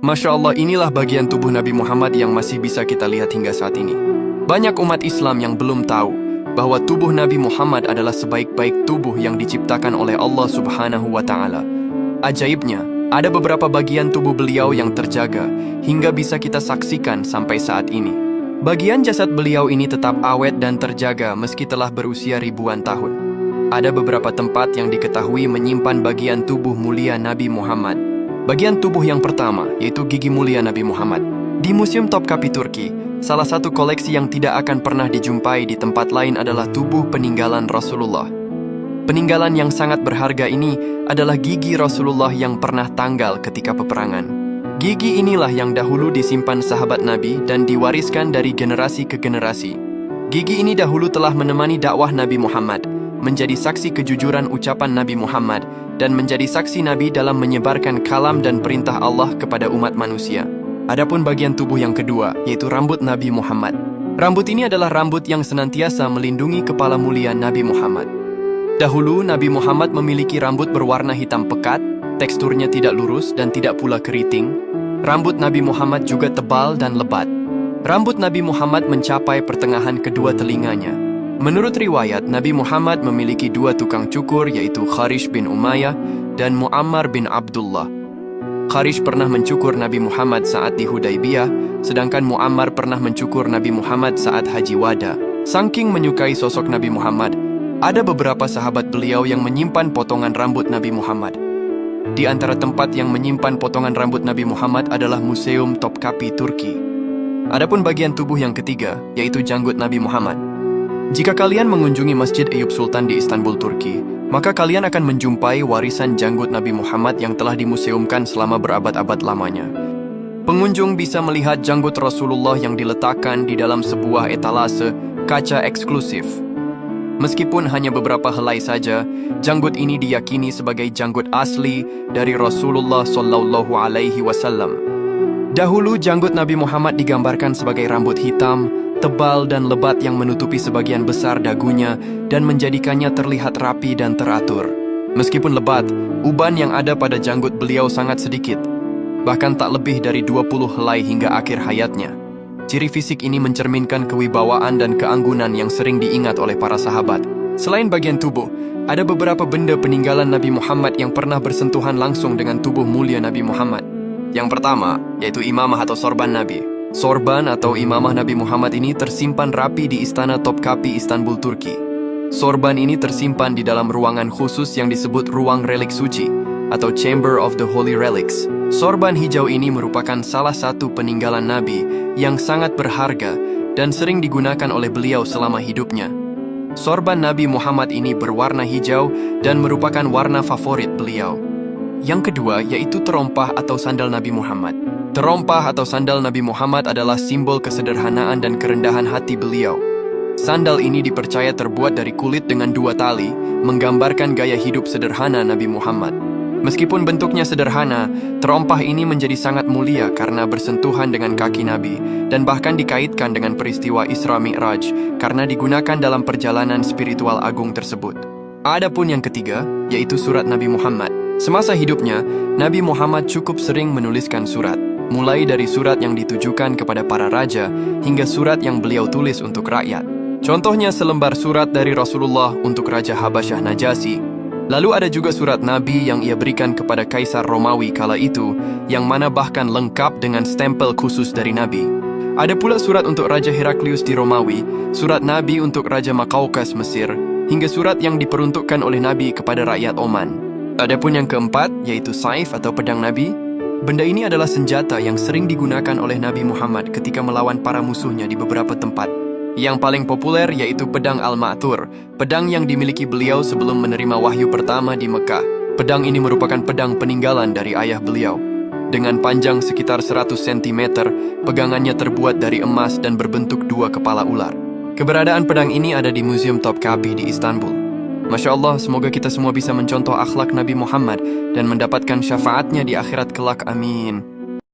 Masya Allah, inilah bagian tubuh Nabi Muhammad yang masih bisa kita lihat hingga saat ini. Banyak umat Islam yang belum tahu bahwa tubuh Nabi Muhammad adalah sebaik-baik tubuh yang diciptakan oleh Allah Subhanahu wa Ta'ala. Ajaibnya, ada beberapa bagian tubuh beliau yang terjaga hingga bisa kita saksikan sampai saat ini. Bagian jasad beliau ini tetap awet dan terjaga meski telah berusia ribuan tahun. Ada beberapa tempat yang diketahui menyimpan bagian tubuh mulia Nabi Muhammad. Bagian tubuh yang pertama yaitu gigi mulia Nabi Muhammad. Di Museum Topkapi Turki, salah satu koleksi yang tidak akan pernah dijumpai di tempat lain adalah tubuh peninggalan Rasulullah. Peninggalan yang sangat berharga ini adalah gigi Rasulullah yang pernah tanggal ketika peperangan. Gigi inilah yang dahulu disimpan sahabat Nabi dan diwariskan dari generasi ke generasi. Gigi ini dahulu telah menemani dakwah Nabi Muhammad, menjadi saksi kejujuran ucapan Nabi Muhammad, dan menjadi saksi Nabi dalam menyebarkan kalam dan perintah Allah kepada umat manusia. Adapun bagian tubuh yang kedua, yaitu rambut Nabi Muhammad. Rambut ini adalah rambut yang senantiasa melindungi kepala mulia Nabi Muhammad. Dahulu, Nabi Muhammad memiliki rambut berwarna hitam pekat, teksturnya tidak lurus dan tidak pula keriting. Rambut Nabi Muhammad juga tebal dan lebat. Rambut Nabi Muhammad mencapai pertengahan kedua telinganya. Menurut riwayat, Nabi Muhammad memiliki dua tukang cukur, yaitu Kharish bin Umayyah dan Muammar bin Abdullah. Kharish pernah mencukur Nabi Muhammad saat di Hudaybiyah, sedangkan Muammar pernah mencukur Nabi Muhammad saat Haji Wada. Saking menyukai sosok Nabi Muhammad, ada beberapa sahabat beliau yang menyimpan potongan rambut Nabi Muhammad. Di antara tempat yang menyimpan potongan rambut Nabi Muhammad adalah Museum Topkapi Turki. Adapun bagian tubuh yang ketiga, yaitu janggut Nabi Muhammad. Jika kalian mengunjungi Masjid Eyüp Sultan di Istanbul, Turki, maka kalian akan menjumpai warisan janggut Nabi Muhammad yang telah dimuseumkan selama berabad-abad lamanya. Pengunjung bisa melihat janggut Rasulullah yang diletakkan di dalam sebuah etalase kaca eksklusif. Meskipun hanya beberapa helai saja, janggut ini diyakini sebagai janggut asli dari Rasulullah Shallallahu Alaihi Wasallam. Dahulu janggut Nabi Muhammad digambarkan sebagai rambut hitam, tebal dan lebat yang menutupi sebagian besar dagunya dan menjadikannya terlihat rapi dan teratur. Meskipun lebat, uban yang ada pada janggut beliau sangat sedikit, bahkan tak lebih dari 20 helai hingga akhir hayatnya. Ciri fisik ini mencerminkan kewibawaan dan keanggunan yang sering diingat oleh para sahabat. Selain bagian tubuh, ada beberapa benda peninggalan Nabi Muhammad yang pernah bersentuhan langsung dengan tubuh mulia Nabi Muhammad. Yang pertama, yaitu imamah atau sorban Nabi. Sorban atau imamah Nabi Muhammad ini tersimpan rapi di Istana Topkapi, Istanbul, Turki. Sorban ini tersimpan di dalam ruangan khusus yang disebut Ruang Relik Suci atau Chamber of the Holy Relics. Sorban hijau ini merupakan salah satu peninggalan Nabi yang sangat berharga dan sering digunakan oleh beliau selama hidupnya. Sorban Nabi Muhammad ini berwarna hijau dan merupakan warna favorit beliau. Yang kedua yaitu terompah atau sandal Nabi Muhammad. Terompah atau sandal Nabi Muhammad adalah simbol kesederhanaan dan kerendahan hati beliau. Sandal ini dipercaya terbuat dari kulit dengan 2 tali, menggambarkan gaya hidup sederhana Nabi Muhammad. Meskipun bentuknya sederhana, terompah ini menjadi sangat mulia karena bersentuhan dengan kaki Nabi dan bahkan dikaitkan dengan peristiwa Isra Mi'raj karena digunakan dalam perjalanan spiritual agung tersebut. Adapun yang ketiga, yaitu surat Nabi Muhammad. Semasa hidupnya, Nabi Muhammad cukup sering menuliskan surat. Mulai dari surat yang ditujukan kepada para raja, hingga surat yang beliau tulis untuk rakyat. Contohnya selembar surat dari Rasulullah untuk Raja Habasyah Najasyi. Lalu ada juga surat Nabi yang ia berikan kepada Kaisar Romawi kala itu, yang mana bahkan lengkap dengan stempel khusus dari Nabi. Ada pula surat untuk Raja Heraklius di Romawi, surat Nabi untuk Raja Makaukas Mesir, hingga surat yang diperuntukkan oleh Nabi kepada rakyat Oman. Adapun yang keempat, yaitu saif atau pedang Nabi. Benda ini adalah senjata yang sering digunakan oleh Nabi Muhammad ketika melawan para musuhnya di beberapa tempat. Yang paling populer yaitu pedang Al-Ma'thur, pedang yang dimiliki beliau sebelum menerima wahyu pertama di Mekah. Pedang ini merupakan pedang peninggalan dari ayah beliau. Dengan panjang sekitar 100 cm, pegangannya terbuat dari emas dan berbentuk 2 kepala ular. Keberadaan pedang ini ada di Museum Topkapi di Istanbul. Masya Allah, semoga kita semua bisa mencontoh akhlak Nabi Muhammad dan mendapatkan syafaatnya di akhirat kelak. Amin.